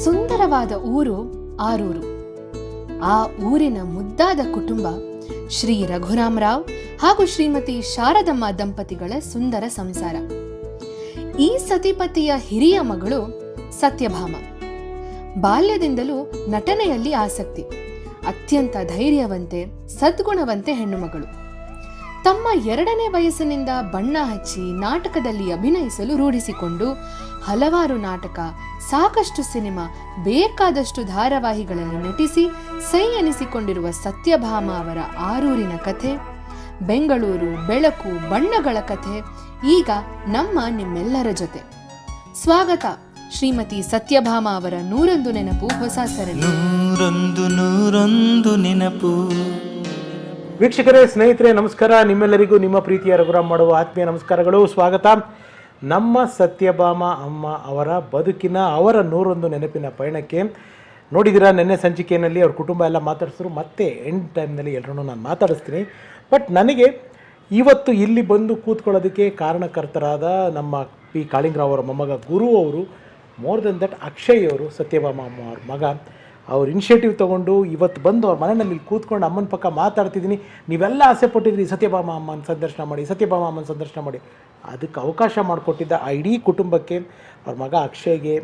ಸುಂದರವಾದ ಊರು ಆರೂರು. ಆ ಊರಿನ ಮುದ್ದಾದ ಕುಟುಂಬ ಶ್ರೀ ರಘುರಾಮರಾವ್ ಹಾಗೂ ಶ್ರೀಮತಿ ಶಾರದಮ್ಮ ದಂಪತಿಗಳ ಸುಂದರ ಸಂಸಾರ. ಈ ಸತಿಪತಿಯ ಹಿರಿಯ ಮಗಳು ಸತ್ಯಭಾಮ. ಬಾಲ್ಯದಿಂದಲೂ ನಟನೆಯಲ್ಲಿ ಆಸಕ್ತಿ. ಅತ್ಯಂತ ಧೈರ್ಯವಂತೆ, ಸದ್ಗುಣವಂತೆ ಹೆಣ್ಣುಮಗಳು. ತಮ್ಮ 2ನೇ ವಯಸ್ಸಿನಿಂದ ಬಣ್ಣ ಹಚ್ಚಿ ನಾಟಕದಲ್ಲಿ ಅಭಿನಯಿಸಲು ರೂಢಿಸಿಕೊಂಡು ಹಲವಾರು ನಾಟಕ, ಸಾಕಷ್ಟು ಸಿನಿಮಾ, ಬೇಕಾದಷ್ಟು ಧಾರಾವಾಹಿಗಳಲ್ಲಿ ನಟಿಸಿ ಸೈ ಎನಿಸಿಕೊಂಡಿರುವ ಸತ್ಯಭಾಮ ಅವರ ಆರೂರಿನ ಕಥೆ, ಬೆಂಗಳೂರು, ಬೆಳಕು, ಬಣ್ಣಗಳ ಕಥೆ ಈಗ ನಿಮ್ಮೆಲ್ಲರ ಜೊತೆ. ಸ್ವಾಗತ ಶ್ರೀಮತಿ ಸತ್ಯಭಾಮ ಅವರ 101 ನೆನಪು ಹೊಸ ಸರಣಿ. 101 ನೆನಪು. ವೀಕ್ಷಕರೇ, ಸ್ನೇಹಿತರೆ, ನಮಸ್ಕಾರ. ನಿಮ್ಮೆಲ್ಲರಿಗೂ ನಿಮ್ಮ ಪ್ರೀತಿಯ ರಘುರಾಮ್ ಮಾಡುವ ಆತ್ಮೀಯ ನಮಸ್ಕಾರಗಳು, ಸ್ವಾಗತ. ನಮ್ಮ ಸತ್ಯಭಾಮ ಅಮ್ಮ ಅವರ ಬದುಕಿನ ಅವರ 101 ನೆನಪಿನ ಪಯಣಕ್ಕೆ ನೋಡಿದಿರ. ನಿನ್ನೆ ಸಂಚಿಕೆಯಲ್ಲಿ ಅವ್ರ ಕುಟುಂಬ ಎಲ್ಲ ಮಾತಾಡಿಸಿದ್ರು. ಮತ್ತೆ ಎಂಡ್ ಟೈಮ್ನಲ್ಲಿ ಎಲ್ಲರೂ ನಾನು ಮಾತಾಡಿಸ್ತೀನಿ. ಬಟ್ ನನಗೆ ಇವತ್ತು ಇಲ್ಲಿ ಬಂದು ಕೂತ್ಕೊಳ್ಳೋದಕ್ಕೆ ಕಾರಣಕರ್ತರಾದ ನಮ್ಮ ಪಿ ಕಾಳಿಂಗರಾವ್ ಅವರ ಮೊಮ್ಮಗ ಗುರು ಅವರು, ಮೋರ್ ದೆನ್ ದಟ್ ಅಕ್ಷಯ್ ಅವರು, ಸತ್ಯಭಾಮ ಅಮ್ಮ ಅವ್ರ ಮಗ, ಅವ್ರ ಇನಿಷಿಯೇಟಿವ್ ತೊಗೊಂಡು ಇವತ್ತು ಬಂದು ಅವ್ರ ಮನೆಯಲ್ಲಿ ಕೂತ್ಕೊಂಡು ಅಮ್ಮನ ಪಕ್ಕ ಮಾತಾಡ್ತಿದ್ದೀನಿ. ನೀವೆಲ್ಲ ಆಸೆ ಪಟ್ಟಿದ್ರಿ ಸತ್ಯಭಾಮ ಅಮ್ಮನ ಸಂದರ್ಶನ ಮಾಡಿ, ಸತ್ಯಭಾಮ ಅಮ್ಮನ ಸಂದರ್ಶನ ಮಾಡಿ. ಅದಕ್ಕೆ ಅವಕಾಶ ಮಾಡಿಕೊಟ್ಟಿದ್ದ ಆ ಇಡೀ ಕುಟುಂಬಕ್ಕೆ, ಅವ್ರ ಮಗ ಅಕ್ಷಯ್ಗೆ,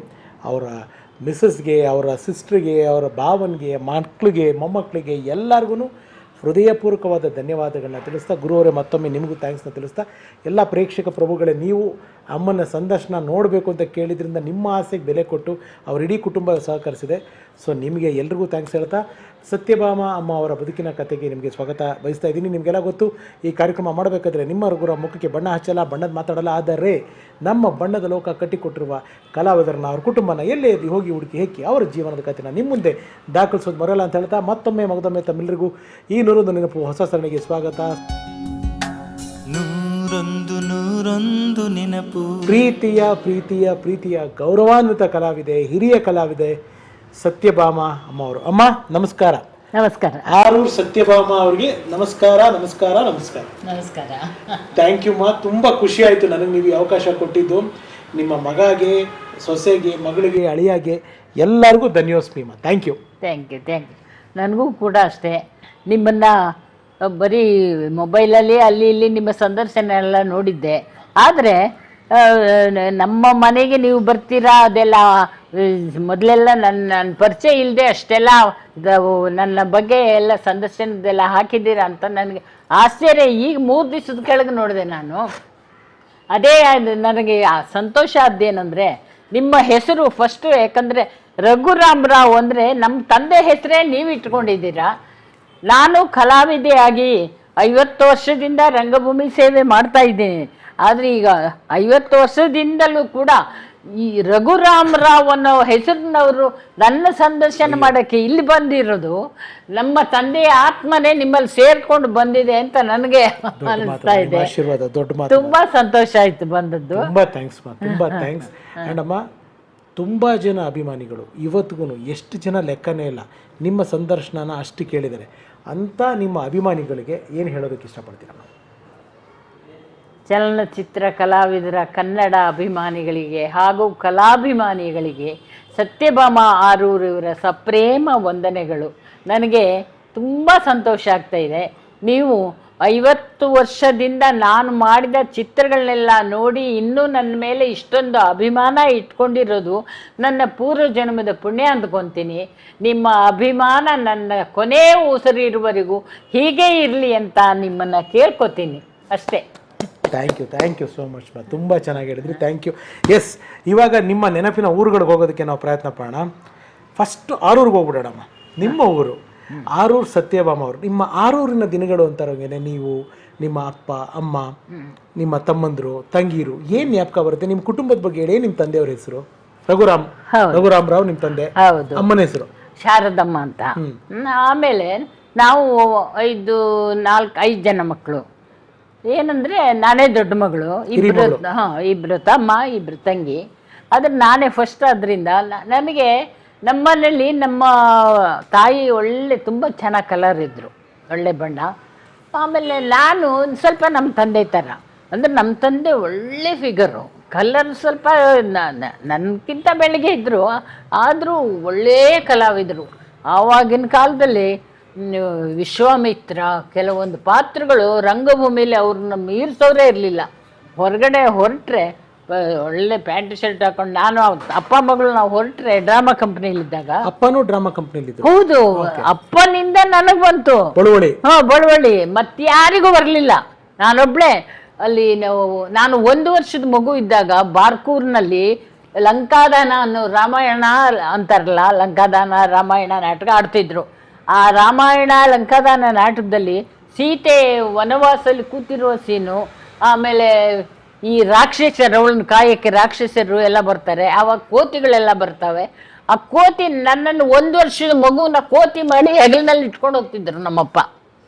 ಅವರ ಮಿಸ್ಸಸ್ಗೆ, ಅವರ ಸಿಸ್ಟ್ರಿಗೆ, ಅವರ ಭಾವನಿಗೆ, ಮಕ್ಕಳಿಗೆ, ಮೊಮ್ಮಕ್ಕಳಿಗೆ ಎಲ್ಲರಿಗೂ ಹೃದಯಪೂರ್ವಕವಾದ ಧನ್ಯವಾದಗಳನ್ನ ತಿಳಿಸ್ತಾ, ಗುರುವರೇ ಮತ್ತೊಮ್ಮೆ ನಿಮಗೂ ಥ್ಯಾಂಕ್ಸ್ನ ತಿಳಿಸ್ತಾ, ಎಲ್ಲ ಪ್ರೇಕ್ಷಕ ಪ್ರಭುಗಳೇ, ನೀವು ಅಮ್ಮನ ಸಂದರ್ಶನ ನೋಡಬೇಕು ಅಂತ ಕೇಳಿದ್ರಿಂದ ನಿಮ್ಮ ಆಸೆಗೆ ಬೆಲೆ ಕೊಟ್ಟು ಅವ್ರ ಇಡೀ ಕುಟುಂಬ ಸಹಕರಿಸಿದೆ. ಸೊ ನಿಮಗೆ ಎಲ್ರಿಗೂ ಥ್ಯಾಂಕ್ಸ್ ಹೇಳ್ತಾ, ಸತ್ಯಭಾಮ ಅಮ್ಮ ಅವರ ಬದುಕಿನ ಕಥೆಗೆ ನಿಮಗೆ ಸ್ವಾಗತ ಬಯಸ್ತಾ ಇದ್ದೀನಿ. ನಿಮಗೆಲ್ಲ ಗೊತ್ತು, ಈ ಕಾರ್ಯಕ್ರಮ ಮಾಡಬೇಕಾದ್ರೆ ನಿಮ್ಮ ರಘುರ ಮುಖಕ್ಕೆ ಬಣ್ಣ ಹಚ್ಚಲ್ಲ, ಬಣ್ಣದ ಮಾತಾಡಲ್ಲ. ಆದರೆ ನಮ್ಮ ಬಣ್ಣದ ಲೋಕ ಕಟ್ಟಿಕೊಟ್ಟಿರುವ ಕಲಾವಿದರನ್ನ, ಅವ್ರ ಕುಟುಂಬನ ಎಲ್ಲೇ ಹೋಗಿ ಹುಡುಕಿ ಹೆಕ್ಕಿ ಅವರ ಜೀವನದ ಕಥೆನ ನಿಮ್ಮ ಮುಂದೆ ದಾಖಲಿಸೋದು ಮರಲ್ಲ ಅಂತ ಹೇಳ್ತಾ, ಮತ್ತೊಮ್ಮೆ ಮಗದೊಮ್ಮೆ ತಮ್ಮೆಲ್ಲರಿಗೂ ಈ 101 ನೆನಪು ಹೊಸ ಸರಣಿಗೆ ಸ್ವಾಗತ. 101 ನೆನಪು. ಪ್ರೀತಿಯ ಪ್ರೀತಿಯ ಪ್ರೀತಿಯ ಗೌರವಾನ್ವಿತ ಕಲಾವಿದೆ, ಹಿರಿಯ ಕಲಾವಿದೆ ಸತ್ಯಭಾಮ ಅಮ್ಮ ಅವರು. ಅಮ್ಮ ನಮಸ್ಕಾರ. ನಮಸ್ಕಾರ. ಆರೂರು ಸತ್ಯಭಾಮ ಅವ್ರಿಗೆ ನಮಸ್ಕಾರ. ನಮಸ್ಕಾರ ನಮಸ್ಕಾರ ನಮಸ್ಕಾರ. ಥ್ಯಾಂಕ್ ಯು ಮಾ. ತುಂಬ ಖುಷಿ ಆಯಿತು ನನಗೆ ನೀವು ಅವಕಾಶ ಕೊಟ್ಟಿದ್ದು. ನಿಮ್ಮ ಮಗಗೆ, ಸೊಸೆಗೆ, ಮಗಳಿಗೆ, ಅಳಿಯಾಗೆ ಎಲ್ಲರಿಗೂ ಧನ್ಯೋಸ್ಮಿ ಮಾ. Thank you. Thank you. ನನಗೂ ಕೂಡ ಅಷ್ಟೇ. ನಿಮ್ಮನ್ನು ಬರೀ ಮೊಬೈಲಲ್ಲಿ ಅಲ್ಲಿ ಇಲ್ಲಿ ನಿಮ್ಮ ಸಂದರ್ಶನ ಎಲ್ಲ ನೋಡಿದ್ದೆ. ಆದರೆ ನಮ್ಮ ಮನೆಗೆ ನೀವು ಬರ್ತೀರಾ ಅದೆಲ್ಲ ಮೊದಲೆಲ್ಲ ನನ್ನ ಪರಿಚಯ ಇಲ್ಲದೆ ಅಷ್ಟೆಲ್ಲ ನನ್ನ ಬಗ್ಗೆ ಎಲ್ಲ ಸಂದರ್ಶನದೆಲ್ಲ ಹಾಕಿದ್ದೀರಾ ಅಂತ ನನಗೆ ಆಶ್ಚರ್ಯ. ಈಗ 3 ದಿವಸದ ಕೆಳಗೆ ನೋಡಿದೆ ನಾನು. ಅದೇ ನನಗೆ ಸಂತೋಷ ಆದ್ದೇನೆಂದರೆ ನಿಮ್ಮ ಹೆಸರು ಫಸ್ಟು, ಯಾಕಂದರೆ ರಘುರಾಮರಾವ್ ಅಂದರೆ ನಮ್ಮ ತಂದೆ ಹೆಸರೇ ನೀವು ಇಟ್ಕೊಂಡಿದ್ದೀರಾ. ನಾನು ಕಲಾವಿದೆಯಾಗಿ 50 ವರ್ಷದಿಂದ ರಂಗಭೂಮಿ ಸೇವೆ ಮಾಡ್ತಾ ಇದ್ದೀನಿ. ಆದರೆ ಈಗ 50 ವರ್ಷದಿಂದಲೂ ಕೂಡ ಈ ರಘುರಾಮರಾವ್ ಅನ್ನೋ ಹೆಸರಿನವರು ನನ್ನ ಸಂದರ್ಶನ ಮಾಡೋಕ್ಕೆ ಇಲ್ಲಿ ಬಂದಿರೋದು ನಮ್ಮ ತಂದೆಯ ಆತ್ಮನೇ ನಿಮ್ಮಲ್ಲಿ ಸೇರ್ಕೊಂಡು ಬಂದಿದೆ ಅಂತ ನನಗೆ ಅನಿಸ್ತಾ ಇದೆ. ತುಂಬಾ ಸಂತೋಷ ಆಯ್ತು ಬಂದದ್ದು. ತುಂಬಾ ಥ್ಯಾಂಕ್ಸ್ ಮಾ, ತುಂಬಾ ಥ್ಯಾಂಕ್ಸ್. ಆ್ಯಂಡ್ ಅಮ್ಮ, ತುಂಬ ಜನ ಅಭಿಮಾನಿಗಳು ಇವತ್ತಿಗೂ ಎಷ್ಟು ಜನ ಲೆಕ್ಕನೇ ಇಲ್ಲ ನಿಮ್ಮ ಸಂದರ್ಶನನ ಅಷ್ಟು ಕೇಳಿದ್ದಾರೆ. ಅಂತ ನಿಮ್ಮ ಅಭಿಮಾನಿಗಳಿಗೆ ಏನು ಹೇಳೋದಕ್ಕೆ ಇಷ್ಟಪಡ್ತೀರಮ್ಮ? ಚಲನಚಿತ್ರ ಕಲಾವಿದರ ಕನ್ನಡ ಅಭಿಮಾನಿಗಳಿಗೆ ಹಾಗೂ ಕಲಾಭಿಮಾನಿಗಳಿಗೆ ಸತ್ಯಭಾಮ ಆರೂರು ಇವರ ಸಪ್ರೇಮ ವಂದನೆಗಳು. ನನಗೆ ತುಂಬ ಸಂತೋಷ ಆಗ್ತಾ ಇದೆ. ನೀವು 50 ವರ್ಷದಿಂದ ನಾನು ಮಾಡಿದ ಚಿತ್ರಗಳನ್ನೆಲ್ಲ ನೋಡಿ ಇನ್ನೂ ನನ್ನ ಮೇಲೆ ಇಷ್ಟೊಂದು ಅಭಿಮಾನ ಇಟ್ಕೊಂಡಿರೋದು ನನ್ನ ಪೂರ್ವ ಜನ್ಮದ ಪುಣ್ಯ ಅಂದ್ಕೊತೀನಿ. ನಿಮ್ಮ ಅಭಿಮಾನ ನನ್ನ ಕೊನೆ ಉಸಿರಿರುವವರೆಗೂ ಹೀಗೆ ಇರಲಿ ಅಂತ ನಿಮ್ಮನ್ನು ಕೇಳ್ಕೊತೀನಿ ಅಷ್ಟೇ. ಥ್ಯಾಂಕ್ ಯು ಸೋ ಮಚ್ ಮಾ. ತುಂಬ ಚೆನ್ನಾಗಿ ಹೇಳಿದ್ರಿ. Thank you. ಎಸ್, ಇವಾಗ ನಿಮ್ಮ ನೆನಪಿನ ಊರುಗಳಿಗೆ ಹೋಗೋದಕ್ಕೆ ನಾವು ಪ್ರಯತ್ನ ಪಡೋಣ. ಫಸ್ಟ್ ಆರೂರಿಗೆ ಹೋಗ್ಬಿಡೋಣಮ್ಮ. ನಿಮ್ಮ ಊರು ಆರೂರು ಸತ್ಯಭಾಮ ಅವರು. ನಿಮ್ಮ ಆರೂರಿನ ದಿನಗಳು ಅಂತಾರೋಗೇನೆ ನೀವು, ನಿಮ್ಮ ಅಪ್ಪ ಅಮ್ಮ, ನಿಮ್ಮ ತಮ್ಮಂದರು, ತಂಗೀರು ಏನು ಜ್ಞಾಪಕ ಬರುತ್ತೆ? ನಿಮ್ಮ ಕುಟುಂಬದ ಬಗ್ಗೆ ಹೇಳಿ. ನಿಮ್ಮ ತಂದೆಯವ್ರ ಹೆಸರು ರಘುರಾಮರಾವ್, ನಿಮ್ಮ ತಂದೆ ಅಮ್ಮನ ಹೆಸರು ಶಾರದಮ್ಮ ಅಂತ. ಆಮೇಲೆ ನಾವು 5 ಜನ ಮಕ್ಕಳು. ಏನಂದರೆ ನಾನೇ ದೊಡ್ಡ ಮಗಳು, ಇಬ್ಬರು ತಮ್ಮ, 2 ತಂಗಿ. ಆದರೆ ನಾನೇ ಫಸ್ಟ್. ಅದರಿಂದ ನನಗೆ ನಮ್ಮನೇಲಿ ನಮ್ಮ ತಾಯಿ ತುಂಬ ಚೆನ್ನಾಗಿ ಕಲರ್ ಇದ್ದರು, ಒಳ್ಳೆ ಬಣ್ಣ. ಆಮೇಲೆ ನಾನು ಸ್ವಲ್ಪ ನಮ್ಮ ತಂದೆ ಥರ ಅಂದರೆ ನಮ್ಮ ತಂದೆ ಒಳ್ಳೆ ಫಿಗರು, ಕಲರ್ ಸ್ವಲ್ಪ ನನಗಿಂತ ಬೆಳಗ್ಗೆ ಇದ್ದರು, ಆದರೂ ಒಳ್ಳೆಯ ಕಲಾವಿದರು. ಆವಾಗಿನ ಕಾಲದಲ್ಲಿ ವಿಶ್ವಾಮಿತ್ರ ಕೆಲವೊಂದು ಪಾತ್ರಗಳು ರಂಗಭೂಮಿಲಿ ಅವ್ರನ್ನ ಮೀರಿಸೋರೇ ಇರಲಿಲ್ಲ. ಹೊರಗಡೆ ಹೊರಟ್ರೆ ಒಳ್ಳೆ ಪ್ಯಾಂಟ್ ಶರ್ಟ್ ಹಾಕೊಂಡು, ನಾನು ಅಪ್ಪ ಮಗಳು ನಾವು ಹೊರಟ್ರೆ ಡ್ರಾಮಾ ಕಂಪ್ನಿಲಿದ್ದಾಗ, ಅಪ್ಪನೂ ಡ್ರಾಮಾ ಕಂಪ್ನಿಲಿ ಹೌದು, ಅಪ್ಪನಿಂದ ನನಗೆ ಬಂತು ಬಳುವಳಿ. ಬಳುವಳಿ, ಮತ್ತಾರಿಗೂ ಬರಲಿಲ್ಲ. ನಾನೊಬ್ಳೆ ಅಲ್ಲಿ ನಾನು 1 ವರ್ಷದ ಮಗು ಇದ್ದಾಗ ಬಾರ್ಕೂರ್ನಲ್ಲಿ ಲಂಕಾದಾನ ಅನ್ನೋ ರಾಮಾಯಣ ಅಂತಾರಲ್ಲ, ಲಂಕಾದಾನ ರಾಮಾಯಣ ನಾಟಕ ಆಡ್ತಿದ್ರು. ಆ ರಾಮಾಯಣ ಲಂಕಾದಾನ ನಾಟಕದಲ್ಲಿ ಸೀತೆ ವನವಾಸಲ್ಲಿ ಕೂತಿರುವ ಸೀನು, ಆಮೇಲೆ ಈ ರಾಕ್ಷಸರು, ಅವಳನ್ನ ಕಾಯಕ್ಕೆ ರಾಕ್ಷಸರು ಎಲ್ಲ ಬರ್ತಾರೆ, ಆವಾಗ ಕೋತಿಗಳೆಲ್ಲ ಬರ್ತವೆ. ಆ ಕೋತಿ ನನ್ನನ್ನು 1 ವರ್ಷದ ಮಗುವನ್ನ ಕೋತಿ ಮಾಡಿ ಹೆಗಲಿನಲ್ಲಿ ಇಟ್ಕೊಂಡು ಹೋಗ್ತಿದ್ರು ನಮ್ಮಪ್ಪ.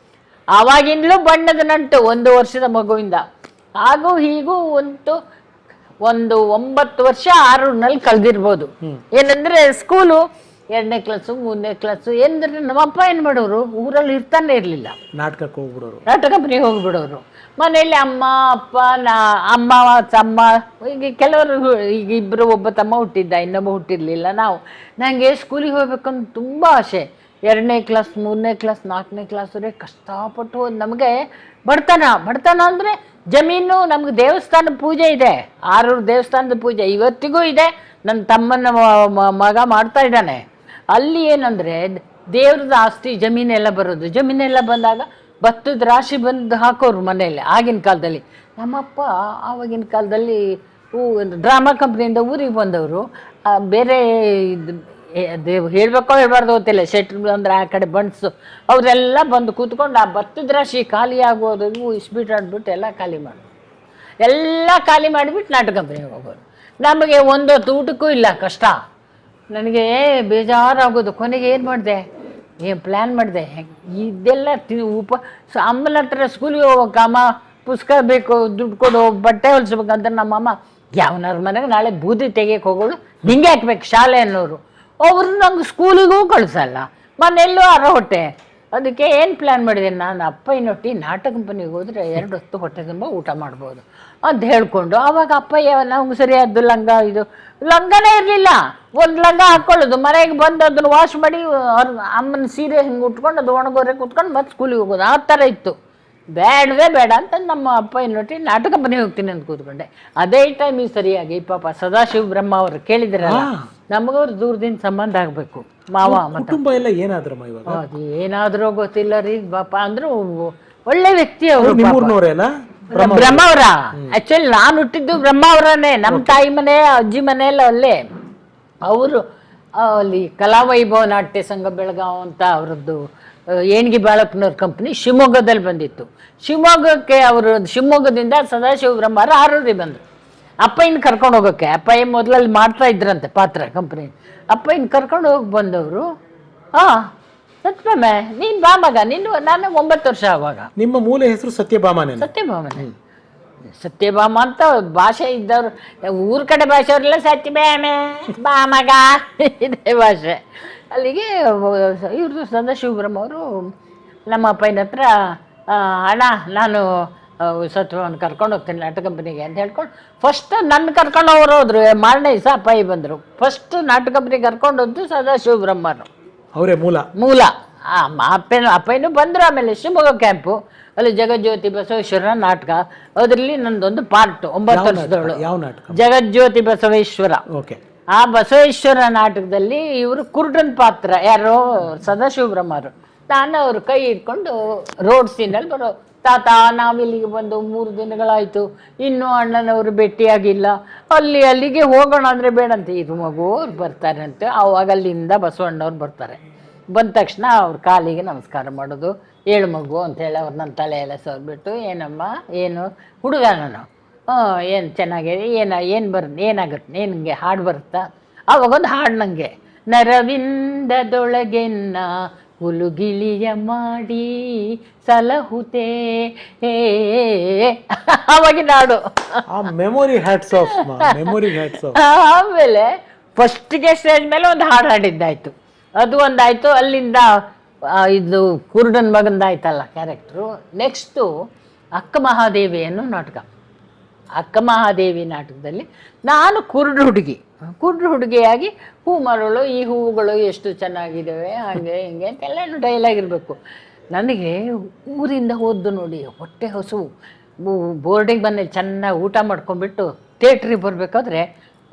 ಆವಾಗಿಂದಲೂ ಬಣ್ಣದ ನಂಟು 1 ವರ್ಷದ ಮಗುವಿಂದ. ಹಾಗೂ ಹೀಗೂ ಒಂದು 9 ವರ್ಷ 6ರಲ್ಲಿ ಕಳೆದಿರ್ಬೋದು. ಏನಂದ್ರೆ ಸ್ಕೂಲು 2ನೇ ಕ್ಲಾಸು 3ನೇ ಕ್ಲಾಸು. ಏನಂದ್ರೆ ನಮ್ಮಪ್ಪ ಏನು ಮಾಡೋರು, ಊರಲ್ಲಿ ಇರ್ತಾನೆ ಇರಲಿಲ್ಲ, ನಾಟಕಕ್ಕೆ ಹೋಗ್ಬಿಡೋರು, ನಾಟಕ ಕಂಪ್ನಿಗೆ ಹೋಗ್ಬಿಡೋರು. ಮನೆಯಲ್ಲಿ ಅಮ್ಮ ಅಪ್ಪ ಅಮ್ಮ ತಮ್ಮ, ಈಗ ಕೆಲವರು, ಈಗ ಇಬ್ಬರು, ಒಬ್ಬ ತಮ್ಮ ಹುಟ್ಟಿದ್ದ, ಇನ್ನೊಬ್ಬ ಹುಟ್ಟಿರಲಿಲ್ಲ. ನನಗೆ ಸ್ಕೂಲಿಗೆ ಹೋಗ್ಬೇಕಂತ ತುಂಬ ಆಸೆ. 2ನೇ ಕ್ಲಾಸ್ 3ನೇ ಕ್ಲಾಸ್ 4ನೇ ಕ್ಲಾಸವರೆಗೆ ಕಷ್ಟಪಟ್ಟು ನಮಗೆ ಬಡತನ ಅಂದರೆ ಜಮೀನು, ನಮ್ಗೆ ದೇವಸ್ಥಾನದ ಪೂಜೆ ಇದೆ, ಆರೂರು ದೇವಸ್ಥಾನದ ಪೂಜೆ ಇವತ್ತಿಗೂ ಇದೆ. ನನ್ನ ತಮ್ಮನ ಮಗ ಮಾಡ್ತಾ ಇದ್ದಾನೆ. ಅಲ್ಲಿ ಏನಂದರೆ ದೇವ್ರದ ಆಸ್ತಿ ಜಮೀನೆಲ್ಲ ಬರೋದು. ಜಮೀನೆಲ್ಲ ಬಂದಾಗ ಭತ್ತದ ರಾಶಿ ಬಂದು ಹಾಕೋರು ಮನೆಯಲ್ಲಿ ಆಗಿನ ಕಾಲದಲ್ಲಿ. ನಮ್ಮಪ್ಪ ಆವಾಗಿನ ಕಾಲದಲ್ಲಿ ಡ್ರಾಮಾ ಕಂಪ್ನಿಯಿಂದ ಊರಿಗೆ ಬಂದವರು. ಬೇರೆ ಹೇಳ್ಬೇಕೋ ಹೇಳ್ಬಾರ್ದು ಗೊತ್ತಿಲ್ಲ, ಶೆಟ್ರು ಅಂದರೆ ಆ ಕಡೆ ಬಣ್ಸು ಅವರೆಲ್ಲ ಬಂದು ಕೂತ್ಕೊಂಡು ಆ ಭತ್ತದ ರಾಶಿ ಖಾಲಿ ಆಗೋದು ಇಸ್ಬಿಟ್ಟು ಎಲ್ಲ ಖಾಲಿ ಮಾಡಿಬಿಟ್ಟು ನಾಟಕ ಕಂಪ್ನಿಗೆ ಹೋಗೋರು. ನಮಗೆ ಒಂದೊತ್ತು ಊಟಕ್ಕೂ ಇಲ್ಲ, ಕಷ್ಟ. ನನಗೆ ಬೇಜಾರಾಗೋದು. ಕೊನೆಗೆ ಏನು ಮಾಡಿದೆ, ಪ್ಲ್ಯಾನ್ ಮಾಡಿದೆ, ಇದೆಲ್ಲ ಅಮ್ಮನ ಹತ್ರ ಸ್ಕೂಲಿಗೆ ಹೋಗೋಕೆ, ಅಮ್ಮ ಪುಸ್ತಕ ಬೇಕು, ದುಡ್ಡು ಕೊಡು, ಬಟ್ಟೆ ಹೊಲಿಸ್ಬೇಕಂತ ನಮ್ಮಮ್ಮ ಯಾವನಾರ ಮನೆಗೆ ನಾಳೆ ಬೂದಿ ತೆಗಿಯಕ್ಕೆ ಹೋಗೋಳು, ಹಿಂಗೆ ಹಾಕ್ಬೇಕು ಶಾಲೆ ಅನ್ನೋರು. ಅವರು ನಂಗೆ ಸ್ಕೂಲಿಗೂ ಕಳಿಸಲ್ಲ, ಮನೆಯಲ್ಲೂ ಹೊಟ್ಟೆ. ಅದಕ್ಕೆ ಏನು ಪ್ಲ್ಯಾನ್ ಮಾಡಿದೆ ನಾನು, ಅಪ್ಪ ಇನ್ನೊಟ್ಟಿ ನಾಟಕ ಕಂಪನಿಗೆ ಹೋದರೆ 2 ಹೊತ್ತು ಹೊಟ್ಟೆ ತುಂಬ ಊಟ ಮಾಡ್ಬೋದು ಅಂತ ಹೇಳ್ಕೊಂಡು. ಆವಾಗ ಅಪ್ಪಯ್ಯ ನಮ್ಗೆ ಸರಿಯಾದ್ದು ಲಂಗನೇ ಇರಲಿಲ್ಲ. ಒಂದು ಲಂಗ ಹಾಕ್ಕೊಳ್ಳೋದು, ಮನೆಗೆ ಬಂದು ಅದನ್ನು ವಾಶ್ ಮಾಡಿ ಅವ್ರ ಅಮ್ಮನ ಸೀರೆ ಹಿಂಗೆ ಉಟ್ಕೊಂಡು ಅದು ಒಣಗೋರೆ ಕೂತ್ಕೊಂಡು ಮತ್ತೆ ಸ್ಕೂಲಿಗೆ ಹೋಗೋದು, ಆ ಥರ ಇತ್ತು. ಬೇಡವೇ ಬೇಡ ಅಂತ ನಮ್ಮ ಅಪ್ಪ ಇನ್ನೊಟ್ಟಿ ನಾಟಕ ಕಂಪನಿಗೆ ಹೋಗ್ತೀನಿ ಅಂತ ಕೂತ್ಕೊಂಡೆ. ಅದೇ ಟೈಮಿಗೆ ಸರಿಯಾಗಿ ಪಾಪ ಸದಾಶಿವ ಬ್ರಹ್ಮ ಅವರು ಕೇಳಿದ್ರಲ್ಲ, ನಮಗವ್ರು ದೂರದಿಂದ ಸಂಬಂಧ ಆಗಬೇಕು, ಮಾವ ಕುಟುಂಬ ಎಲ್ಲ ಏನಾದ್ರಮ್ಮ ಇವಾಗ? ಅದು ಏನಾದರೂ ಗೊತ್ತಿಲ್ಲ ರೀ ಪಾಪ. ಅಂದ್ರು ಒಳ್ಳೆ ವ್ಯಕ್ತಿ ಅವರು. ಬ್ರಹ್ಮ ಅವರ ಆಕ್ಚುಲಿ ನಾನು ಹುಟ್ಟಿದ್ದು ಬ್ರಹ್ಮ ಅವರನ್ನೇ. ನಮ್ಮ ತಾಯಿ ಮನೆ ಅಜ್ಜಿ ಮನೆಯಲ್ಲ ಅಲ್ಲೇ. ಅವರು ಅಲ್ಲಿ ಕಲಾವೈಭವ ನಾಟ್ಯ ಸಂಘ ಬೆಳಗಾವ್ ಅಂತ ಅವರದ್ದು ಏಣ್ಗಿ ಬಾಳಪ್ಪನವ್ರ ಕಂಪ್ನಿ ಶಿವಮೊಗ್ಗದಲ್ಲಿ ಬಂದಿತ್ತು. ಶಿವಮೊಗ್ಗಕ್ಕೆ ಅವರು ಶಿವಮೊಗ್ಗದಿಂದ ಸದಾಶಿವ ಬ್ರಹ್ಮರ ಆರೂರಿಗೆ ಬಂದರು ಅಪ್ಪಯ್ಯನ ಕರ್ಕೊಂಡು ಹೋಗೋಕ್ಕೆ. ಅಪ್ಪಯ್ಯ ಮೊದಲಲ್ಲಿ ಮಾಡ್ತಾ ಇದ್ರಂತೆ ಪಾತ್ರ ಕಂಪ್ನಿ. ಅಪ್ಪಯ್ಯನ ಕರ್ಕೊಂಡು ಹೋಗಿ ಬಂದವರು. ಸತ್ಯಭಾಮೆ ನೀನು ಬಾ ಮಗ, ನಾನು 9 ವರ್ಷ ಆವಾಗ. ನಿಮ್ಮ ಮೂಲ ಹೆಸರು ಸತ್ಯಭಾಮನೇ? ಸತ್ಯಭಾಮನೆ. ಸತ್ಯಭಾಮ ಅಂತ ಭಾಷೆ ಇದ್ದವ್ರು, ಊರ ಕಡೆ ಭಾಷೆಯವರೆಲ್ಲ ಸತ್ಯಭಾಮೆ ಬಾ ಮಗ ಇದೇ ಭಾಷೆ. ಅಲ್ಲಿಗೆ ಇವ್ರದ್ದು ಸದಾಶಿವಬ್ರಹ್ಮ ಅವರು ನಮ್ಮ ಅಪ್ಪನ ಹತ್ರ, ಅಣ್ಣ ನಾನು ಸತ್ಯಭಾಮನ ಕರ್ಕೊಂಡು ಹೋಗ್ತೀನಿ ನಾಟಕ ಕಂಪನಿಗೆ ಅಂತ ಹೇಳ್ಕೊಂಡು ಫಸ್ಟ್ ನನ್ನ ಕರ್ಕೊಂಡು ಹೋದ್ರು. ಮಾರನೇ ದಿವಸ ಅಪ್ಪಾಯಿ ಬಂದರು. ಫಸ್ಟ್ ನಾಟಕ ಕಂಪನಿಗೆ ಕರ್ಕೊಂಡು ಹೋದ್ದು ಸದಾಶಿವಬ್ರಹ್ಮರು, ಅವರೇ ಮೂಲ. ಅಪ್ಪಯ್ಯನೂ ಬಂದರು. ಆಮೇಲೆ ಶಿವಮೊಗ್ಗ ಕ್ಯಾಂಪು, ಅಲ್ಲಿ ಜಗಜ್ಯೋತಿ ಬಸವೇಶ್ವರ ನಾಟಕ, ಅದರಲ್ಲಿ ನಂದೊಂದು ಪಾರ್ಟ್ 9 ವರ್ಷದವಳು. ಜಗಜ್ಯೋತಿ ಬಸವೇಶ್ವರ. ಆ ಬಸವೇಶ್ವರ ನಾಟಕದಲ್ಲಿ ಇವರು ಕುರುಡನ್ ಪಾತ್ರ, ಯಾರೋ ಸದಾಶಿವಬ್ರಹ್ಮರು. ನಾನು ಅವ್ರ ಕೈ ಇಟ್ಕೊಂಡು ರೋಡ್ ಸೀನಲ್ಲಿ ಬರೋ, ತಾತ ನಾವಿಲ್ಲಿಗೆ ಬಂದು 3 ದಿನಗಳಾಯಿತು, ಇನ್ನೂ ಅಣ್ಣನವರು ಭೇಟಿಯಾಗಿಲ್ಲ, ಅಲ್ಲಿಗೆ ಹೋಗೋಣ ಅಂದರೆ ಬೇಡಂತ, ಇದು ಮಗು ಅವ್ರು ಬರ್ತಾರಂತೆ. ಆವಾಗ ಅಲ್ಲಿಂದ ಬಸವಣ್ಣವ್ರು ಬರ್ತಾರೆ. ಬಂದ ತಕ್ಷಣ ಅವ್ರ ಕಾಲಿಗೆ ನಮಸ್ಕಾರ ಮಾಡೋದು, ಏಳು ಮಗು ಅಂತೇಳಿ ಅವ್ರು ನನ್ನ ತಲೆ ಎಲ್ಲ ಸೋರ್ಬಿಟ್ಟು, ಏನಮ್ಮ ಏನು ಹುಡುಗ ನಾನು, ಏನು ಚೆನ್ನಾಗಿದೆ, ಏನಾಗುತ್ತೆ, ನಿನಗೆ ಹಾಡು ಬರುತ್ತಾ? ಆವಾಗೊಂದು ಹಾಡು ನನಗೆ, ನರವಿಂದದೊಳಗೆನ್ನ ಹುಲುಗಿಳಿಯ ಮಾಡಿ ಸಲಹುತೆ, ಆವಾಗಿನ ಹಾಡು. ಆಮೇಲೆ ಫಸ್ಟ್ಗೆ ಸ್ಟೇಜ್ ಮೇಲೆ ಒಂದು ಹಾಡು ಹಾಡಿದ್ದಾಯ್ತು, ಅದು ಒಂದಾಯ್ತು. ಅಲ್ಲಿಂದ ಇದು ಕುರುಡನ್ ಮಗಂದಾಯ್ತಲ್ಲ ಕ್ಯಾರೆಕ್ಟ್ರು. ನೆಕ್ಸ್ಟು ಅಕ್ಕ ಮಹಾದೇವಿ ಅನ್ನೋ ನಾಟಕ. ಅಕ್ಕ ಮಹಾದೇವಿ ನಾಟಕದಲ್ಲಿ ನಾನು ಕುರುಡು ಹುಡುಗಿಯಾಗಿ ಹೂ ಮರಳು ಈ ಹೂವುಗಳು ಎಷ್ಟು ಚೆನ್ನಾಗಿದ್ದಾವೆ ಹಾಗೆ ಹಿಂಗೆ ಅಂತೆಲ್ಲ ಡೈಲಾಗ್ ಇರಬೇಕು. ನನಗೆ ಊರಿಂದ ಹೋದ್ದು ನೋಡಿ ಹೊಟ್ಟೆ ಹಸುವು, ಬೋರ್ಡಿಗೆ ಬಂದು ಚೆನ್ನಾಗಿ ಊಟ ಮಾಡ್ಕೊಂಡ್ಬಿಟ್ಟು ಥಿಯೇಟ್ರಿಗೆ ಬರಬೇಕಾದ್ರೆ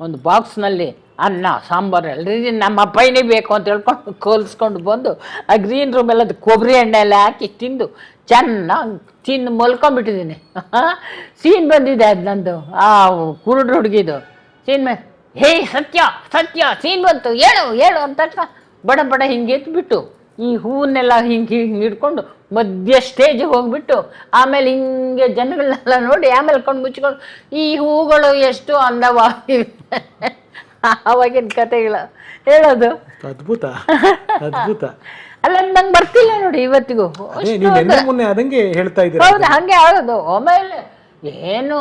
ಒಂದು ಬಾಕ್ಸ್ನಲ್ಲಿ ಅನ್ನ ಸಾಂಬಾರು ಎಲ್ಲರಿ ನಮ್ಮ ಅಪ್ಪಯ್ಯನೇ ಬೇಕು ಅಂತ ಹೇಳ್ಕೊಂಡು ಕೋಲ್ಸ್ಕೊಂಡು ಬಂದು ಆ ಗ್ರೀನ್ ರೂಮೆಲ್ಲ ಅದು ಕೊಬ್ಬರಿ ಎಣ್ಣೆ ಎಲ್ಲ ಹಾಕಿ ತಿಂದು ಚೆನ್ನಾಗಿ ತಿಂದು ಮಲ್ಕೊಂಡ್ಬಿಟ್ಟಿದ್ದೀನಿ. ಸೀನ್ ಬಂದಿದೆ ಅದು ನಂದು, ಆ ಕುರುಡು ಹುಡುಗಿದು ಸೀನ್ ಮೇಲೆ, ಹೇ ಸತ್ಯ ಸೀನ್ ಬಂತು ಹೇಳು ಅಂತ ಬಡ ಹಿಂಗೆ ಎತ್ಬಿಟ್ಟು ಈ ಹೂವನ್ನೆಲ್ಲ ಹಿಂಗೆ ಹಿಡ್ಕೊಂಡು ಮಧ್ಯ ಸ್ಟೇಜಿಗೆ ಹೋಗ್ಬಿಟ್ಟು ಆಮೇಲೆ ಹಿಂಗೆ ಜನಗಳನ್ನೆಲ್ಲ ನೋಡಿ ಆಮೇಲೆ ಕೊಂಡು ಮುಚ್ಕೊಂಡು ಈ ಹೂಗಳು ಎಷ್ಟು ಅಂದವಾಗಿವೆ ಆವಾಗಿನ ಕತೆಗಳು ಹೇಳೋದು. ಅದ್ಭುತ. ಅಲ್ಲ ನಂಗೆ ಬರ್ತಿಲ್ಲ ನೋಡಿ ಇವತ್ತಿಗೂ. ಅದಂಗೆ ಹೇಳ್ತಾ ಇದ್ದೀರಾ? ಹೌದು, ಹಂಗೆ ಆಗೋದು. ಆಮೇಲೆ ಏನು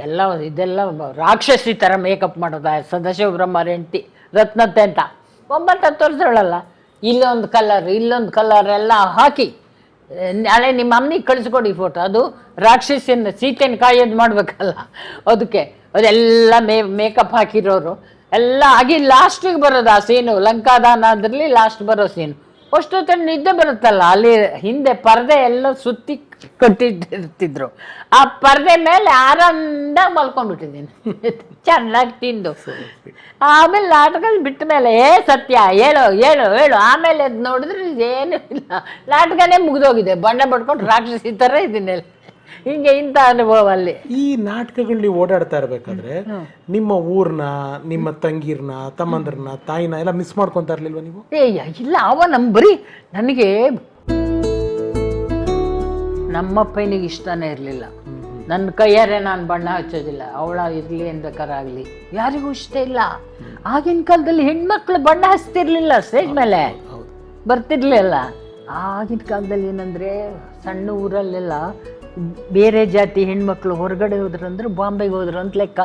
ಎಲ್ಲ ಇದೆಲ್ಲ ರಾಕ್ಷಸಿ ಥರ ಮೇಕಪ್ ಮಾಡೋದು. ಸದಾಶಿವಬ್ರಹ್ಮರ ಹೆಂಡತಿ ರತ್ನತ್ತೆ ಅಂತ 9-10 ವರ್ಷಗಳಲ್ಲ, ಇಲ್ಲೊಂದು ಕಲರ್ ಎಲ್ಲ ಹಾಕಿ ನಾಳೆ ನಿಮ್ಮ ಅಮ್ಮನಿಗೆ ಕಳಿಸ್ಕೊಡಿ ಫೋಟೋ. ಅದು ರಾಕ್ಷಸಿಯನ್ನು ಸೀತೆನ ಕಾಯೋದು ಮಾಡ್ಬೇಕಲ್ಲ, ಅದೆಲ್ಲ ಮೇಕಪ್ ಹಾಕಿರೋರು ಎಲ್ಲ ಆಗಿ ಲಾಸ್ಟಿಗೆ ಬರೋದು ಆ ಸೀನು. ಲಂಕಾದಾನ ಅದರಲ್ಲಿ ಲಾಸ್ಟ್ ಬರೋ ಸೀನು. ಅಷ್ಟೊತ್ತ ನಿದ್ದೆ ಬರುತ್ತಲ್ಲ, ಅಲ್ಲಿ ಹಿಂದೆ ಪರದೆ ಎಲ್ಲ ಸುತ್ತಿ ಕಟ್ಟಿಟ್ಟಿರ್ತಿದ್ರು. ಆ ಪರದೆ ಮೇಲೆ ಆರಾಮಾಗಿ ಮಲ್ಕೊಂಡ್ಬಿಟ್ಟಿದ್ದೀನಿ ಚೆನ್ನಾಗಿ ತಿಂದು. ಆಮೇಲೆ ನಾಟಕ ಬಿಟ್ಟ ಮೇಲೆ ಸತ್ಯ ಹೇಳು ಆಮೇಲೆ ಅದು ನೋಡಿದ್ರೆ ಏನೂ ಇಲ್ಲ, ನಾಟಕನೇ ಮುಗಿದೋಗಿದೆ. ಬಣ್ಣ ಬಡ್ಕೊಂಡು ರಾಕ್ಷಸಿ ಥರ ಇದ್ದೀನಿ ಹಿಂಗೆ ಇಂಥ ಅನುಭವ ಅಲ್ಲಿ. ಈ ನಾಟಕಗಳು ನೀವು ಓಡಾಡ್ತಾ ಇರ್ಬೇಕಾದ್ರೆ ನಿಮ್ಮ ಊರ್ನ, ನಿಮ್ಮ ತಂಗಿರ್ನ, ತಮ್ಮಂದ್ರನ್ನ, ತಾಯಿನ ಎಲ್ಲ ಮಿಸ್ ಮಾಡ್ಕೊಂತ ಇರ್ಲಿಲ್ವ ನೀವು? ಇಲ್ಲ, ಬರೀ ನನಗೆ ನಮ್ಮಪ್ಪನಿಗೆ ಇಷ್ಟನೇ ಇರಲಿಲ್ಲ. ನನ್ನ ಕೈಯಾರೆ ನಾನು ಬಣ್ಣ ಹಚ್ಚೋದಿಲ್ಲ, ಅವಳ ಇರಲಿ ಅನ್ಬೇಕಾರಾಗಲಿ, ಯಾರಿಗೂ ಇಷ್ಟ ಇಲ್ಲ. ಆಗಿನ ಕಾಲದಲ್ಲಿ ಹೆಣ್ಮಕ್ಳು ಬಣ್ಣ ಹಚ್ತಿರ್ಲಿಲ್ಲ, ಸ್ಟೇಜ್ ಮೇಲೆ ಬರ್ತಿರ್ಲಿಲ್ಲ. ಆಗಿನ ಕಾಲದಲ್ಲಿ ಏನಂದರೆ ಸಣ್ಣ ಊರಲ್ಲೆಲ್ಲ ಬೇರೆ ಜಾತಿ ಹೆಣ್ಮಕ್ಳು ಹೊರಗಡೆ ಹೋದ್ರಂದ್ರೆ ಬಾಂಬೆಗೆ ಹೋದ್ರು ಅಂತ ಲೆಕ್ಕ.